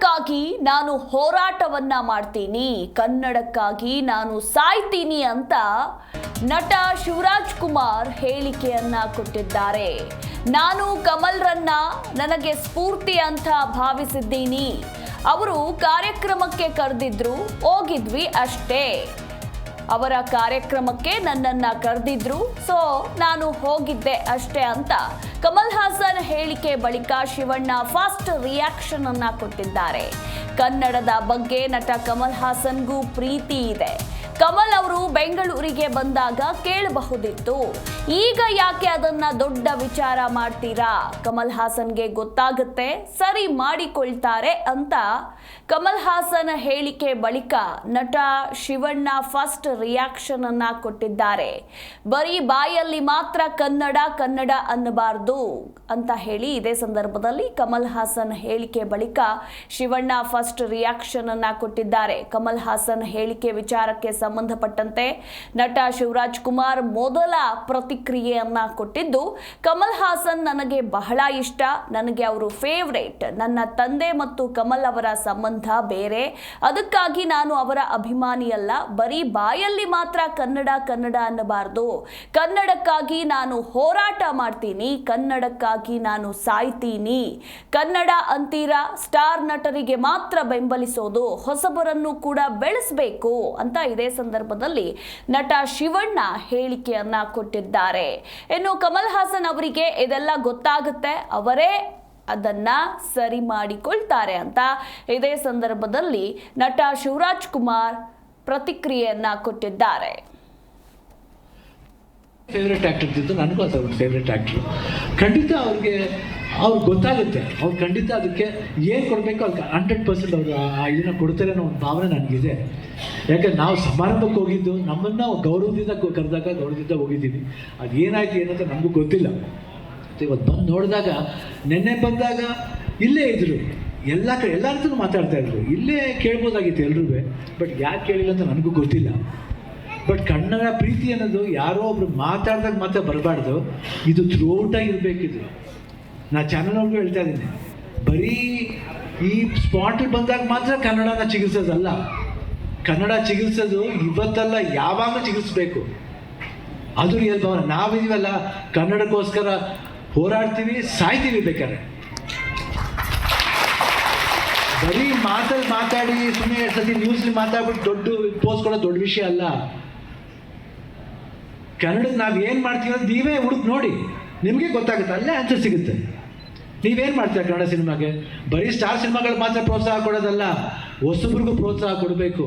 ಕನ್ನಡಕ್ಕಾಗಿ ನಾನು ಹೋರಾಟವನ್ನ ಮಾಡ್ತೀನಿ, ಕನ್ನಡಕ್ಕಾಗಿ ನಾನು ಸಾಯ್ತೀನಿ ಅಂತ ನಟ ಶಿವರಾಜ್ ಕುಮಾರ್ ಹೇಳಿಕೆಯನ್ನ ಕೊಟ್ಟಿದ್ದಾರೆ. ನಾನು ಕಮಲ್ರನ್ನ ನನಗೆ ಸ್ಫೂರ್ತಿ ಅಂತ ಭಾವಿಸಿದ್ದೀನಿ. ಅವರು ಕಾರ್ಯಕ್ರಮಕ್ಕೆ ಕರೆದಿದ್ರು, ಹೋಗಿದ್ವಿ ಅಷ್ಟೇ. ಅವರ ಕಾರ್ಯಕ್ರಮಕ್ಕೆ ನನ್ನನ್ನ ಕರೆದಿದ್ರು, ಸೊ ನಾನು ಹೋಗಿದ್ದೆ ಅಷ್ಟೇ ಅಂತ ಕಮಲ್ ಹಾಸನ್ ಹೇಳಿಕೆ ಬಳಿಕ ಶಿವಣ್ಣ ಫಾಸ್ಟ್ ರಿಯಾಕ್ಷನ್ ಅನ್ನ ಕೊಟ್ಟಿದ್ದಾರೆ. ಕನ್ನಡದ ಬಗ್ಗೆ ನಟ ಕಮಲ್ ಹಾಸನ್ಗೂ ಪ್ರೀತಿ ಇದೆ. ಕಮಲ್ ಅವರು ಬೆಂಗಳೂರಿಗೆ ಬಂದಾಗ ಕೇಳಬಹುದಿತ್ತು, ಈಗ ಯಾಕೆ ಅದನ್ನ ದೊಡ್ಡ ವಿಚಾರ ಮಾಡ್ತೀರಾ? ಕಮಲ್ ಹಾಸನ್ಗೆ ಗೊತ್ತಾಗುತ್ತೆ, ಸರಿ ಮಾಡಿಕೊಳ್ತಾರೆ ಅಂತ ಕಮಲ್ ಹಾಸನ್ ಹೇಳಿಕೆ ಬಳಿಕ ನಟ ಶಿವಣ್ಣ ಫಸ್ಟ್ ರಿಯಾಕ್ಷನ್ ಅನ್ನ ಕೊಟ್ಟಿದ್ದಾರೆ. ಬರೀ ಬಾಯಲ್ಲಿ ಮಾತ್ರ ಕನ್ನಡ ಕನ್ನಡ ಅನ್ನಬಾರ್ದು ಅಂತ ಹೇಳಿ ಇದೇ ಸಂದರ್ಭದಲ್ಲಿ ಕಮಲ್ ಹಾಸನ್ ಹೇಳಿಕೆ ಬಳಿಕ ಶಿವಣ್ಣ ಫಸ್ಟ್ ರಿಯಾಕ್ಷನ್ ಅನ್ನ ಕೊಟ್ಟಿದ್ದಾರೆ. ಕಮಲ್ ಹಾಸನ್ ಹೇಳಿಕೆ ವಿಚಾರಕ್ಕೆ ಸಂಬಂಧಪಟ್ಟಂತೆ ನಟ ಶಿವರಾಜ್ ಕುಮಾರ್ ಮೊದಲ ಪ್ರತಿಕ್ರಿಯೆಯನ್ನ ಕೊಟ್ಟಿದ್ದು, ಕಮಲ್ ಹಾಸನ್ ನನಗೆ ಬಹಳ ಇಷ್ಟ, ನನಗೆ ಅವರು ಫೇವರೇಟ್. ನನ್ನ ತಂದೆ ಮತ್ತು ಕಮಲ್ ಅವರ ಸಂಬಂಧ ಬೇರೆ, ಅದಕ್ಕಾಗಿ ನಾನು ಅವರ ಅಭಿಮಾನಿಯಲ್ಲ. ಬರೀ ಬಾಯಲ್ಲಿ ಮಾತ್ರ ಕನ್ನಡ ಕನ್ನಡ ಅನ್ನಬಾರ್ದು. ಕನ್ನಡಕ್ಕಾಗಿ ನಾನು ಹೋರಾಟ ಮಾಡ್ತೀನಿ, ಕನ್ನಡಕ್ಕಾಗಿ ನಾನು ಸಾಯ್ತೀನಿ. ಕನ್ನಡ ಅಂತೀರಾ, ಸ್ಟಾರ್ ನಟರಿಗೆ ಮಾತ್ರ ಬೆಂಬಲಿಸೋದು, ಹೊಸಬರನ್ನು ಕೂಡ ಬೆಳೆಸಬೇಕು ಅಂತ ಇದೇ ಸಂದರ್ಭದಲ್ಲಿ ನಟ ಶಿವಣ್ಣ ಹೇಳಿಕೆಯನ್ನ ಕೊಟ್ಟಿದ್ದಾರೆ. ಇನ್ನು ಕಮಲ್ ಹಾಸನ್ ಅವರಿಗೆ ಇದೆಲ್ಲ ಗೊತ್ತಾಗುತ್ತೆ, ಅವರೇ ಅದನ್ನ ಸರಿ ಮಾಡಿಕೊಳ್ತಾರೆ ಅಂತ ಇದೇ ಸಂದರ್ಭದಲ್ಲಿ ನಟ ಶಿವರಾಜ್ ಕುಮಾರ್ ಪ್ರತಿಕ್ರಿಯೆಯನ್ನ ಕೊಟ್ಟಿದ್ದಾರೆ. ಫೇವ್ರೆಟ್ ಆಕ್ಟರ್ ಇದ್ದು ನನಗೂ ಅದು ಫೇವ್ರೆಟ್ ಆಕ್ಟರ್. ಖಂಡಿತ ಅವ್ರಿಗೆ ಗೊತ್ತಾಗುತ್ತೆ, ಅವ್ರು ಖಂಡಿತ ಅದಕ್ಕೆ ಏನು ಕೊಡಬೇಕು ಅವ್ರಿಗೆ 100% ಅವರು ಇದನ್ನು ಕೊಡ್ತಾರೆ ಅನ್ನೋ ಒಂದು ಭಾವನೆ ನನಗಿದೆ. ಯಾಕಂದ್ರೆ ನಾವು ಸಮಾರಂಭಕ್ಕೆ ಹೋಗಿದ್ದು, ನಮ್ಮನ್ನು ಗೌರವದಿಂದ ಕರೆದಾಗ ಗೌರವದಿಂದ ಹೋಗಿದ್ದೀವಿ. ಅದು ಏನಾಯ್ತು ಏನಂತ ನಮಗೂ ಗೊತ್ತಿಲ್ಲ. ಇವತ್ತು ಬಂದು ನೋಡಿದಾಗ, ನಿನ್ನೆ ಬಂದಾಗ ಇಲ್ಲೇ ಇದ್ರು, ಎಲ್ಲ ಹತ್ರ ಮಾತಾಡ್ತಾ ಇದ್ರು, ಇಲ್ಲೇ ಕೇಳ್ಬೋದಾಗಿತ್ತು ಎಲ್ರೂ. ಬಟ್ ಯಾಕೆ ಕೇಳಿಲ್ಲ ಅಂತ ನನಗೂ ಗೊತ್ತಿಲ್ಲ. ಬಟ್ ಕನ್ನಡ ಪ್ರೀತಿ ಅನ್ನೋದು ಯಾರೋ ಒಬ್ರು ಮಾತಾಡ್ದಾಗ ಮಾತ್ರ ಬರಬಾರ್ದು, ಇದು ಥ್ರೂಔಟಾಗಿರ್ಬೇಕಿದು. ನಾ ಚಾನಲ್ವರೆಗೂ ಹೇಳ್ತಾ ಇದ್ದೀನಿ, ಬರೀ ಈ ಸ್ಪಾಟಿಗೆ ಬಂದಾಗ ಮಾತ್ರ ಕನ್ನಡನ ಚಿಗಿಲ್ಸೋದಲ್ಲ. ಕನ್ನಡ ಚಿಗಿಲ್ಸೋದು ಇವತ್ತಲ್ಲ, ಯಾವಾಗಲೂ ಚಿಗಿಲ್ಸ್ಬೇಕು. ಅದು ರಿಯಲ್ ಭಾವನೆ. ನಾವಿದೀವಲ್ಲ, ಕನ್ನಡಕ್ಕೋಸ್ಕರ ಹೋರಾಡ್ತೀವಿ, ಸಾಯ್ತೀವಿ ಬೇಕಾದ್ರೆ. ಬರೀ ಮಾತಾಡಿ ಸುಮ್ಮನೆ ಸತಿ ನ್ಯೂಸ್ಲಿ ಮಾತಾಡ್ಬಿಟ್ಟು ದೊಡ್ಡ ಪೋಸ್ಟ್ ಕೊಡೋದು ದೊಡ್ಡ ವಿಷಯ ಅಲ್ಲ. ಕನ್ನಡಕ್ಕೆ ನಾವು ಏನು ಮಾಡ್ತೀವಿ ಅಂತ ನೀವೇ ಹುಡುಕ್ ನೋಡಿ, ನಿಮಗೆ ಗೊತ್ತಾಗುತ್ತೆ, ಅಲ್ಲೇ ಆನ್ಸರ್ ಸಿಗುತ್ತೆ. ನೀವೇನು ಮಾಡ್ತೀರ ಕನ್ನಡ ಸಿನಿಮಾಗೆ? ಬರೀ ಸ್ಟಾರ್ ಸಿನಿಮಾಗಳು ಮಾತ್ರ ಪ್ರೋತ್ಸಾಹ ಕೊಡೋದಲ್ಲ, ಹೊಸಬ್ರಿಗೂ ಪ್ರೋತ್ಸಾಹ ಕೊಡಬೇಕು.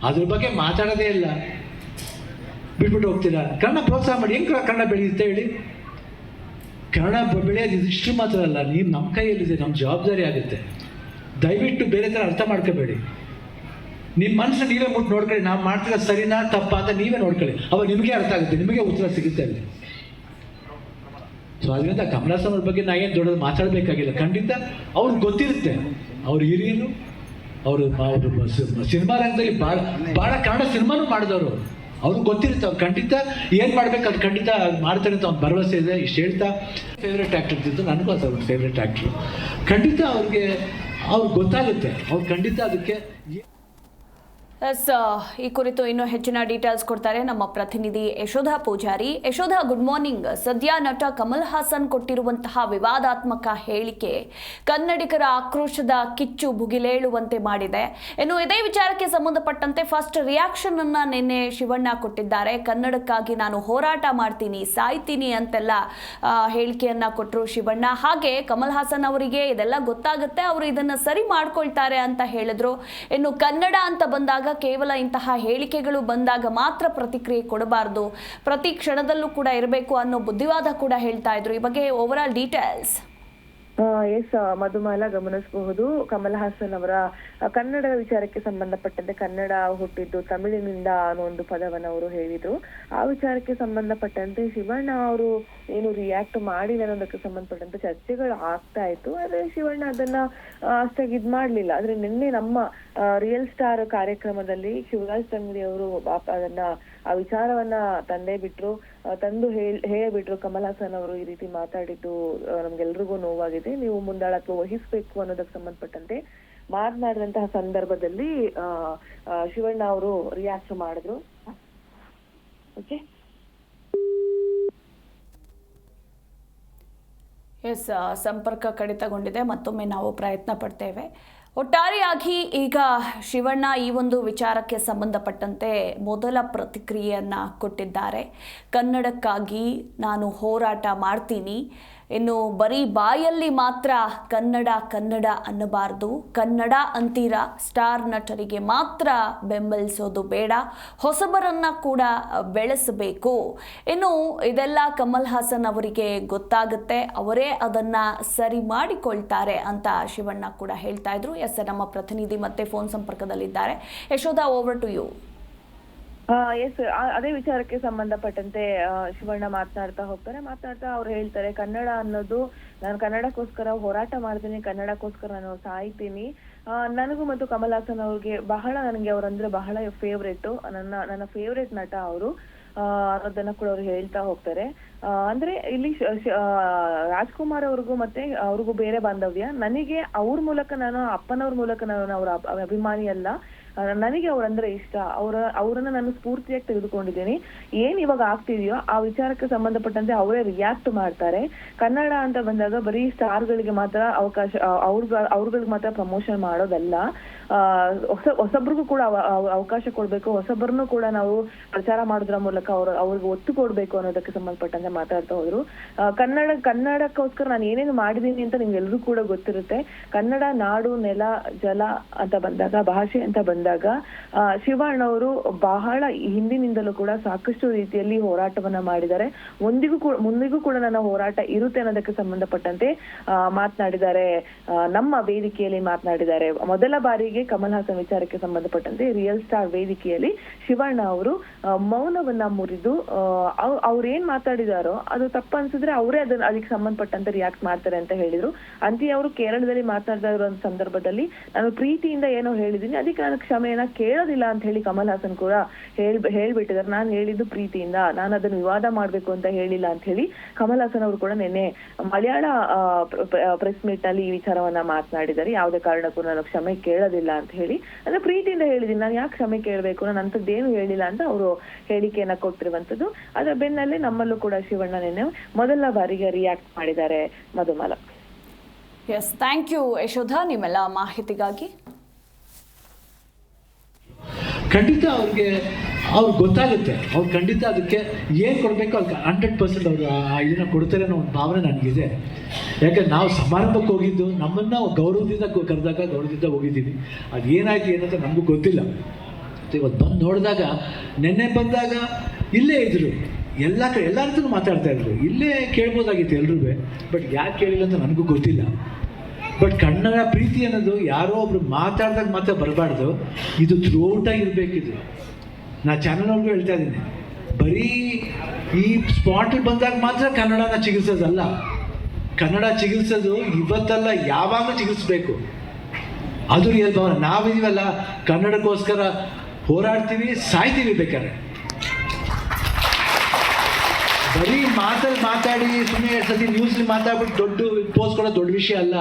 ಅದ್ರ ಬಗ್ಗೆ ಮಾತಾಡೋದೇ ಇಲ್ಲ, ಬಿಟ್ಬಿಟ್ಟು ಹೋಗ್ತೀರಾ. ಕನ್ನಡ ಪ್ರೋತ್ಸಾಹ ಮಾಡಿ, ಹೆಂಗೆ ಕನ್ನಡ ಬೆಳೆಯುತ್ತೆ ಹೇಳಿ? ಕನ್ನಡ ಬೆಳೆಯೋದು ಇಷ್ಟು ಮಾತ್ರ ಅಲ್ಲ, ನೀವು ನಮ್ಮ ಕೈಯಲ್ಲಿದೆ, ನಮ್ಮ ಜವಾಬ್ದಾರಿ ಆಗುತ್ತೆ. ದಯವಿಟ್ಟು ಬೇರೆ ಥರ ಅರ್ಥ ಮಾಡ್ಕೋಬೇಡಿ. ನಿಮ್ಮ ಮನಸ್ಸು ನೀವೇ ಮುಟ್ಟು ನೋಡ್ಕೊಳ್ಳಿ, ನಾವು ಮಾಡ್ತಿರೋ ಸರಿನಾ ತಪ್ಪಾ ಅಂತ ನೀವೇ ನೋಡ್ಕೊಳ್ಳಿ. ಅವಾಗ ನಿಮಗೆ ಅರ್ಥ ಆಗುತ್ತೆ, ನಿಮಗೆ ಉತ್ತರ ಸಿಗುತ್ತೆ ಅಲ್ಲಿ. ಸೊ ಅದರಿಂದ ಕಮಲ್ ಹಾಸನ್ ಅವ್ರ ಬಗ್ಗೆ ನಾ ಏನು ದೊಡ್ಡದು ಮಾತಾಡಬೇಕಾಗಿಲ್ಲ. ಖಂಡಿತ ಅವ್ರಿಗೆ ಗೊತ್ತಿರುತ್ತೆ, ಅವ್ರ ಹಿರಿಯರು, ಅವರು ಸಿನಿಮಾ ರಂಗದಲ್ಲಿ ಭಾಳ ಕನ್ನಡ ಸಿನಿಮಾನೂ ಮಾಡಿದವರು, ಅವ್ರಿಗೆ ಗೊತ್ತಿರುತ್ತೆ. ಅವ್ರು ಖಂಡಿತ ಏನು ಮಾಡ್ಬೇಕು ಅದು ಖಂಡಿತ ಮಾಡ್ತಾರೆ ಅಂತ ಒಂದು ಭರವಸೆ ಇದೆ. ಇಷ್ಟು ಹೇಳ್ತಾ, ಫೇವ್ರೆಟ್ ಆಕ್ಟರ್ ಇದ್ದು ನನಗೂ ಅದು ಅವ್ರ ಫೇವ್ರೆಟ್ ಆಕ್ಟ್ರು. ಖಂಡಿತ ಅವ್ರಿಗೆ ಗೊತ್ತಾಗುತ್ತೆ, ಅವ್ರು ಖಂಡಿತ ಅದಕ್ಕೆ. ಈ ಕುರಿತು ಇನ್ನೂ ಹೆಚ್ಚಿನ ಡೀಟೇಲ್ಸ್ ಕೊಡ್ತಾರೆ ನಮ್ಮ ಪ್ರತಿನಿಧಿ ಯಶೋಧ ಪೂಜಾರಿ. Yashoda, good morning. ಸದ್ಯ ನಟ ಕಮಲ್ ಹಾಸನ್ ಕೊಟ್ಟಿರುವಂತಹ ವಿವಾದಾತ್ಮಕ ಹೇಳಿಕೆ ಕನ್ನಡಿಗರ ಆಕ್ರೋಶದ ಕಿಚ್ಚು ಭುಗಿಲೇಳುವಂತೆ ಮಾಡಿದೆ. ಇನ್ನು ಇದೇ ವಿಚಾರಕ್ಕೆ ಸಂಬಂಧಪಟ್ಟಂತೆ ಫಸ್ಟ್ ರಿಯಾಕ್ಷನ್ ಅನ್ನ ನಿನ್ನೆ ಶಿವಣ್ಣ ಕೊಟ್ಟಿದ್ದಾರೆ. ಕನ್ನಡಕ್ಕಾಗಿ ನಾನು ಹೋರಾಟ ಮಾಡ್ತೀನಿ, ಸಾಯ್ತೀನಿ ಅಂತೆಲ್ಲ ಹೇಳಿಕೆಯನ್ನ ಕೊಟ್ಟರು ಶಿವಣ್ಣ. ಹಾಗೆ ಕಮಲ್ ಹಾಸನ್ ಅವರಿಗೆ ಇದೆಲ್ಲ ಗೊತ್ತಾಗುತ್ತೆ, ಅವರು ಇದನ್ನ ಸರಿ ಮಾಡ್ಕೊಳ್ತಾರೆ ಅಂತ ಹೇಳಿದ್ರು. ಇನ್ನು ಕನ್ನಡ ಅಂತ ಬಂದಾಗ ಕೇವಲ ಇಂತಹ ಹೇಳಿಕೆಗಳು ಬಂದಾಗ ಮಾತ್ರ ಪ್ರತಿಕ್ರಿಯೆ ಕೊಡಬಾರದು, ಪ್ರತಿ ಕ್ಷಣದಲ್ಲೂ ಕೂಡ ಇರಬೇಕು ಅನ್ನೋ ಬುದ್ಧಿವಾದ ಕೂಡ ಹೇಳ್ತಾ ಇದ್ರು. ಈ ಬಗ್ಗೆ over all details. Yes Madhumala, ಗಮನಿಸಬಹುದು ಕಮಲ್ ಹಾಸನ್ ಅವರ ಕನ್ನಡದ ವಿಚಾರಕ್ಕೆ ಸಂಬಂಧಪಟ್ಟಂತೆ ಕನ್ನಡ ಹುಟ್ಟಿದ್ದು ತಮಿಳಿನಿಂದ ಅನ್ನೋ ಒಂದು ಪದವನ್ನು ಅವರು ಹೇಳಿದ್ರು. ಆ ವಿಚಾರಕ್ಕೆ ಸಂಬಂಧಪಟ್ಟಂತೆ ಶಿವಣ್ಣ ಅವರು ಏನು ರಿಯಾಕ್ಟ್ ಮಾಡಿಲ್ಲ ಅನ್ನೋದಕ್ಕೆ ಸಂಬಂಧಪಟ್ಟಂತೆ ಚರ್ಚೆಗಳು ಆಗ್ತಾ ಇತ್ತು. ಆದ್ರೆ ಶಿವಣ್ಣ ಅದನ್ನ ಅಷ್ಟಾಗಿ ಇದ್ ಮಾಡ್ಲಿಲ್ಲ. ಆದ್ರೆ ನಿನ್ನೆ ನಮ್ಮ ರಿಯಲ್ ಸ್ಟಾರ್ ಕಾರ್ಯಕ್ರಮದಲ್ಲಿ ಶಿವರಾಜ್ ತಂಗಡಿ ಅವರು ಅದನ್ನ ಆ ವಿಚಾರವನ್ನ ತಂದು ಹೇಳಿಬಿಟ್ರು. ಕಮಲ್ ಹಾಸನ್ ಅವರು ಈ ರೀತಿ ಮಾತಾಡಿದ್ದು ನಮ್ಗೆಲ್ರಿಗೂ ನೋವಾಗಿದೆ, ನೀವು ಮುಂದಾಳತ್ವ ವಹಿಸ್ಬೇಕು ಅನ್ನೋದಕ್ಕೆ ಸಂಬಂಧಪಟ್ಟಂತೆ ಮಾತನಾಡಿದಂತಹ ಸಂದರ್ಭದಲ್ಲಿ ಶಿವಣ್ಣ ಅವರು ರಿಯಾಕ್ಟ್ ಮಾಡಿದ್ರು. ಓಕೆ, ಎಸ್, ಸಂಪರ್ಕ ಕಡಿತಗೊಂಡಿದೆ, ಮತ್ತೊಮ್ಮೆ ನಾವು ಪ್ರಯತ್ನ ಪಡ್ತೇವೆ. ಒಟ್ಟಾರೆಯಾಗಿ ಈಗ ಶಿವಣ್ಣ ಈ ಒಂದು ವಿಚಾರಕ್ಕೆ ಸಂಬಂಧಪಟ್ಟಂತೆ ಮೊದಲ ಪ್ರತಿಕ್ರಿಯೆಯನ್ನು ಕೊಟ್ಟಿದ್ದಾರೆ. ಕನ್ನಡಕ್ಕಾಗಿ ನಾನು ಹೋರಾಟ ಮಾಡ್ತೀನಿ, ಇನ್ನು ಬರೀ ಬಾಯಲ್ಲಿ ಮಾತ್ರ ಕನ್ನಡ ಕನ್ನಡ ಅನ್ನಬಾರ್ದು, ಕನ್ನಡ ಅಂತೀರಾ ಸ್ಟಾರ್ ನಟರಿಗೆ ಮಾತ್ರ ಬೆಂಬಲಿಸೋದು ಬೇಡ, ಹೊಸಬರನ್ನ ಕೂಡ ಬೆಳೆಸಬೇಕು. ಇನ್ನು ಇದೆಲ್ಲ ಕಮಲ್ ಹಾಸನ್ ಅವರಿಗೆ ಗೊತ್ತಾಗುತ್ತೆ, ಅವರೇ ಅದನ್ನ ಸರಿ ಮಾಡಿಕೊಳ್ತಾರೆ ಅಂತ ಶಿವಣ್ಣ ಕೂಡ ಹೇಳ್ತಾ ಇದ್ರು. ಎಸ್, ನಮ್ಮ ಪ್ರತಿನಿಧಿ ಮತ್ತೆ ಫೋನ್ ಸಂಪರ್ಕದಲ್ಲಿದ್ದಾರೆ. Yashoda, over to you. Yes, ಅದೇ ವಿಚಾರಕ್ಕೆ ಸಂಬಂಧಪಟ್ಟಂತೆ ಶಿವಣ್ಣ ಮಾತನಾಡ್ತಾ ಅವ್ರು ಹೇಳ್ತಾರೆ, ಕನ್ನಡ ಅನ್ನೋದು, ನಾನು ಕನ್ನಡಕ್ಕೋಸ್ಕರ ಹೋರಾಟ ಮಾಡ್ತೀನಿ, ಕನ್ನಡಕ್ಕೋಸ್ಕರ ನಾನು ಸಾಯ್ತೀನಿ. ನನಗೂ ಮತ್ತು ಕಮಲ್ ಹಾಸನ್ ಅವ್ರಿಗೆ ನನಗೆ ಅವರಂದ್ರೆ ಬಹಳ ಫೇವ್ರೇಟ್, ನನ್ನ ಫೇವ್ರೇಟ್ ನಟ ಅವರು ಅನ್ನೋದನ್ನ ಕೂಡ ಅವ್ರು ಹೇಳ್ತಾ ಹೋಗ್ತಾರೆ. ಅಂದ್ರೆ ಇಲ್ಲಿ ರಾಜ್ಕುಮಾರ್ ಅವ್ರಿಗೂ ಮತ್ತೆ ಅವ್ರಿಗೂ ಬೇರೆ ಬಾಂಧವ್ಯ. ನನಗೆ ಅವ್ರ ಮೂಲಕ, ನಾನು ಅಪ್ಪನವ್ರ ಮೂಲಕ ನಾನು ಅವರ ಅಭಿಮಾನಿ ಅಲ್ಲ, ನನಗೆ ಅವ್ರಂದ್ರೆ ಇಷ್ಟ, ಅವರನ್ನ ನಾನು ಸ್ಫೂರ್ತಿಯಾಗಿ ತೆಗೆದುಕೊಂಡಿದ್ದೀನಿ. ಏನ್ ಇವಾಗ ಆಗ್ತಿದೆಯೋ ಆ ವಿಚಾರಕ್ಕೆ ಸಂಬಂಧಪಟ್ಟಂತೆ ಅವರೇ ರಿಯಾಕ್ಟ್ ಮಾಡ್ತಾರೆ. ಕನ್ನಡ ಅಂತ ಬಂದಾಗ ಬರೀ ಸ್ಟಾರ್ಗಳಿಗೆ ಮಾತ್ರ ಅವಕಾಶ, ಅವ್ರಗಳಿಗೆ ಮಾತ್ರ ಪ್ರಮೋಷನ್ ಮಾಡೋದಲ್ಲ, ಹೊಸಬ್ರಿಗೂ ಕೂಡ ಅವಕಾಶ ಕೊಡ್ಬೇಕು, ಹೊಸಬ್ರನ್ನು ಕೂಡ ನಾವು ಪ್ರಚಾರ ಮಾಡೋದ್ರ ಮೂಲಕ ಅವ್ರಿಗೆ ಒತ್ತು ಕೊಡ್ಬೇಕು ಅನ್ನೋದಕ್ಕೆ ಸಂಬಂಧಪಟ್ಟಂತೆ ಮಾತಾಡ್ತಾ ಹೋದ್ರು. ಕನ್ನಡಕ್ಕೋಸ್ಕರ ನಾನು ಏನೇನು ಮಾಡಿದೀನಿ ಅಂತ ನಿಮ್ಗೆಲ್ರಿಗೂ ಕೂಡ ಗೊತ್ತಿರುತ್ತೆ. ಕನ್ನಡ ನಾಡು, ನೆಲ, ಜಲ ಅಂತ ಬಂದಾಗ, ಭಾಷೆ ಅಂತ ಬಂದಾಗ ಶಿವಣ್ಣ ಅವರು ಬಹಳ ಹಿಂದಿನಿಂದಲೂ ಕೂಡ ಸಾಕಷ್ಟು ರೀತಿಯಲ್ಲಿ ಹೋರಾಟವನ್ನ ಮಾಡಿದ್ದಾರೆ. ಮುಂದಿಗೂ ಕೂಡ ನನ್ನ ಹೋರಾಟ ಇರುತ್ತೆ ಅನ್ನೋದಕ್ಕೆ ಸಂಬಂಧಪಟ್ಟಂತೆ ಮಾತನಾಡಿದ್ದಾರೆ, ನಮ್ಮ ವೇದಿಕೆಯಲ್ಲಿ ಮಾತನಾಡಿದ್ದಾರೆ. ಮೊದಲ ಬಾರಿಗೆ ಕಮಲ್ ಹಾಸನ್ ವಿಚಾರಕ್ಕೆ ಸಂಬಂಧಪಟ್ಟಂತೆ ರಿಯಲ್ ಸ್ಟಾರ್ ವೇದಿಕೆಯಲ್ಲಿ ಶಿವಣ್ಣ ಅವರು ಮೌನವನ್ನ ಮುರಿದು ಅವ್ರು ಏನ್ ಮಾತಾಡಿದಾರೋ ಅದು ತಪ್ಪನ್ಸಿದ್ರೆ ಅವರೇ ಅದಕ್ಕೆ ಸಂಬಂಧಪಟ್ಟಂತೆ ರಿಯಾಕ್ಟ್ ಮಾಡ್ತಾರೆ ಅಂತ ಹೇಳಿದ್ರು. ಅಂತಿ ಅವರು ಕೇರಳದಲ್ಲಿ ಮಾತನಾಡ್ತಾ ಇರೋ ಸಂದರ್ಭದಲ್ಲಿ ನಾನು ಪ್ರೀತಿಯಿಂದ ಏನೋ ಹೇಳಿದೀನಿ, ಅದಕ್ಕೆ ನಾನು ಕ್ಷಮೆಯನ್ನ ಕೇಳೋದಿಲ್ಲ ಅಂತ ಹೇಳಿ ಕಮಲ್ ಹಾಸನ್ ಕೂಡ ಹೇಳ್ಬಿಟ್ಟಿದ್ದಾರೆ. ನಾನು ಹೇಳಿದ್ದು ಪ್ರೀತಿಯಿಂದ, ನಾನು ಅದನ್ನು ವಿವಾದ ಮಾಡ್ಬೇಕು ಅಂತ ಹೇಳಿಲ್ಲ ಅಂತ ಹೇಳಿ ಕಮಲ್ ಹಾಸನ್ ಅವರು ಕೂಡ ನಿನ್ನೆ ಮಲಯಾಳ ಪ್ರೆಸ್ ಮೀಟ್ ನಲ್ಲಿ ಈ ವಿಚಾರವನ್ನ ಮಾತನಾಡಿದ್ದಾರೆ. ಯಾವುದೇ ಕಾರಣಕ್ಕೂ ನಾನು ಕ್ಷಮೆ ಕೇಳೋದಿಲ್ಲ ಅಂತ ಹೇಳಿ, ಅಂದ್ರೆ ಪ್ರೀತಿಯಿಂದ ಹೇಳಿದೀನಿ, ನಾನು ಯಾಕೆ ಕ್ಷಮೆ ಕೇಳಬೇಕು, ನಾನು ಅಂತದ್ದೇನು ಹೇಳಿಲ್ಲ ಅಂತ ಅವರು ಹೇಳಿಕೆಯನ್ನ ಕೊಟ್ಟಿರುವಂತದ್ದು. ಅದರ ಬೆನ್ನಲ್ಲೇ ನಮ್ಮಲ್ಲೂ ಕೂಡ ಶಿವಣ್ಣ ನಿನ್ನೆ ಮೊದಲ ಬಾರಿಗೆ ರಿಯಾಕ್ಟ್ ಮಾಡಿದ್ದಾರೆ. Madhumala. Yes, thank you Yashoda, ನಿಮ್ಮೆಲ್ಲ ಮಾಹಿತಿಗಾಗಿ. ಖಂಡಿತ ಅವ್ರಿಗೆ ಗೊತ್ತಾಗುತ್ತೆ, ಅವ್ರು ಖಂಡಿತ ಅದಕ್ಕೆ ಏನು ಕೊಡಬೇಕು ಅವ್ರಿಗೆ 100% ಅವರು ಇದನ್ನ ಕೊಡ್ತಾರೆ ಅನ್ನೋ ಒಂದು ಭಾವನೆ ನನಗಿದೆ. ಯಾಕಂದ್ರೆ ನಾವು ಸಮಾರಂಭಕ್ಕೆ ಹೋಗಿದ್ದು, ನಮ್ಮನ್ನು ಗೌರವದಿಂದ ಕರೆದಾಗ ಗೌರವದಿಂದ ಹೋಗಿದ್ದೀವಿ. ಅದು ಏನಾಯ್ತು ಏನಂತ ನಮಗೂ ಗೊತ್ತಿಲ್ಲ. ಇವತ್ತು ಬಂದು ನೋಡಿದಾಗ, ನೆನ್ನೆ ಬಂದಾಗ ಇಲ್ಲೇ ಇದ್ರು, ಎಲ್ಲರ ಮಾತಾಡ್ತಾ ಇದ್ರು, ಇಲ್ಲೇ ಕೇಳ್ಬೋದಾಗಿತ್ತು ಎಲ್ರೂ. ಬಟ್ ಯಾಕೆ ಕೇಳಿಲ್ಲ ಅಂತ ನನಗೂ ಗೊತ್ತಿಲ್ಲ. ಬಟ್ ಕನ್ನಡ ಪ್ರೀತಿ ಅನ್ನೋದು ಯಾರೋ ಒಬ್ರು ಮಾತಾಡ್ದಾಗ ಮಾತ್ರ ಬರಬಾರ್ದು, ಇದು ಥ್ರೂಔಟಾಗಿ ಇರಬೇಕಿದು. ನಾ ಚಾನಲ್ವರೆಗೂ ಹೇಳ್ತಾ ಇದ್ದೀನಿ, ಬರೀ ಈ ಸ್ಪಾಟಿಗೆ ಬಂದಾಗ ಮಾತ್ರ ಕನ್ನಡನ ಚಿಕಿತ್ಸೋದಲ್ಲ, ಕನ್ನಡ ಚಿಕಿತ್ಸೋದು ಇವತ್ತಲ್ಲ, ಯಾವಾಗಲೂ ಚಿಕಿತ್ಸಬೇಕು. ಅದು ರಿಯಲ್ ಭಾವನೆ. ನಾವಿದೀವಲ್ಲ, ಕನ್ನಡಕ್ಕೋಸ್ಕರ ಹೋರಾಡ್ತೀವಿ, ಸಾಯ್ತೀವಿ ಬೇಕಾದ್ರೆ. ಬರೀ ಮಾತಾಡಿ ಸುಮ್ಮನೆ 2 ಸತಿ ನ್ಯೂಸ್ಲಿ ಮಾತಾಡ್ಬಿಟ್ಟು ದೊಡ್ಡ ಪೋಸ್ಟ್ ಕೊಡೋದು ದೊಡ್ಡ ವಿಷಯ ಅಲ್ಲ.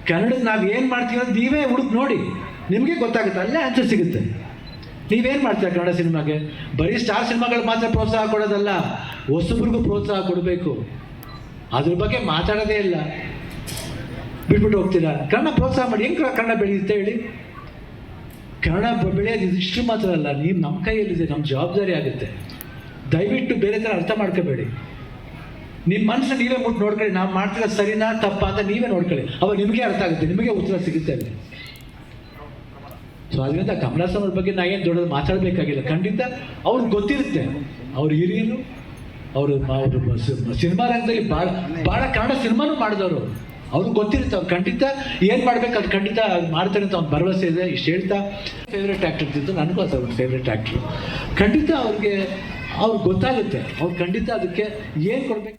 ಕನ್ನಡಕ್ಕೆ ನಾವು ಏನು ಮಾಡ್ತೀವಿ ಅಂತ ನೀವೇ ಹುಡುಕ್ ನೋಡಿ, ನಿಮಗೆ ಗೊತ್ತಾಗುತ್ತೆ, ಅಲ್ಲೇ ಆನ್ಸರ್ ಸಿಗುತ್ತೆ. ನೀವೇನು ಮಾಡ್ತೀರ ಕನ್ನಡ ಸಿನಿಮಾಗೆ? ಬರೀ ಸ್ಟಾರ್ ಸಿನಿಮಾಗಳು ಮಾತ್ರ ಪ್ರೋತ್ಸಾಹ ಕೊಡೋದಲ್ಲ, ಹೊಸಬ್ರಿಗೂ ಪ್ರೋತ್ಸಾಹ ಕೊಡಬೇಕು. ಅದ್ರ ಬಗ್ಗೆ ಮಾತಾಡೋದೇ ಇಲ್ಲ, ಬಿಟ್ಬಿಟ್ಟು ಹೋಗ್ತೀರಾ. ಕನ್ನಡ ಪ್ರೋತ್ಸಾಹ ಮಾಡಿ, ಹೆಂಗೆ ಕನ್ನಡ ಬೆಳೆಯುತ್ತೆ ಹೇಳಿ? ಕನ್ನಡ ಬೆಳೆಯೋದು ಇಷ್ಟು ಮಾತ್ರ ಅಲ್ಲ, ನೀವು ನಮ್ಮ ಕೈಯಲ್ಲಿದೆ, ನಮ್ಮ ಜವಾಬ್ದಾರಿ ಆಗುತ್ತೆ. ದಯವಿಟ್ಟು ಬೇರೆ ಥರ ಅರ್ಥ ಮಾಡ್ಕೋಬೇಡಿ. ನಿಮ್ಮ ಮನಸ್ಸನ್ನ ನೀವೇ ಮುಟ್ಟು ನೋಡ್ಕೊಳ್ಳಿ, ನಾವು ಮಾಡ್ತಿರೋ ಸರಿನಾ ತಪ್ಪಾ ಅಂತ ನೀವೇ ನೋಡ್ಕೊಳ್ಳಿ. ಅವಾಗ ನಿಮಗೆ ಅರ್ಥ ಆಗುತ್ತೆ, ನಿಮಗೆ ಉತ್ತರ ಸಿಗುತ್ತೆ ಅಲ್ಲಿ. ಸೊ ಅದರಿಂದ ಕಮಲ್ ಹಾಸನ್ ಅವ್ರ ಬಗ್ಗೆ ನಾ ಏನು ದೊಡ್ಡದು ಮಾತಾಡಬೇಕಾಗಿಲ್ಲ. ಖಂಡಿತ ಅವ್ರಿಗೆ ಗೊತ್ತಿರುತ್ತೆ, ಅವ್ರು ಹಿರಿಯರು, ಅವರು ಸಿನಿಮಾ ರಂಗದಲ್ಲಿ ಭಾಳ ಕನ್ನಡ ಸಿನಿಮಾನು ಮಾಡಿದವರು, ಅವ್ರಿಗೆ ಗೊತ್ತಿರುತ್ತೆ. ಅವ್ರು ಖಂಡಿತ ಏನು ಮಾಡ್ಬೇಕು ಅದು ಖಂಡಿತ ಮಾಡ್ತಾರೆ ಅಂತ ಒಂದು ಭರವಸೆ ಇದೆ. ಇಷ್ಟು ಹೇಳ್ತಾ, ಫೇವ್ರೇಟ್ ಆ್ಯಕ್ಟರ್ ಇದ್ದಿದ್ದು ನನಗೂ ಅದು ಅವ್ರ ಫೇವ್ರೇಟ್ ಆ್ಯಕ್ಟ್ರು. ಖಂಡಿತ ಅವ್ರಿಗೆ ಗೊತ್ತಾಗುತ್ತೆ, ಅವ್ರು ಖಂಡಿತ ಅದಕ್ಕೆ ಏನು ಕೊಡಬೇಕು.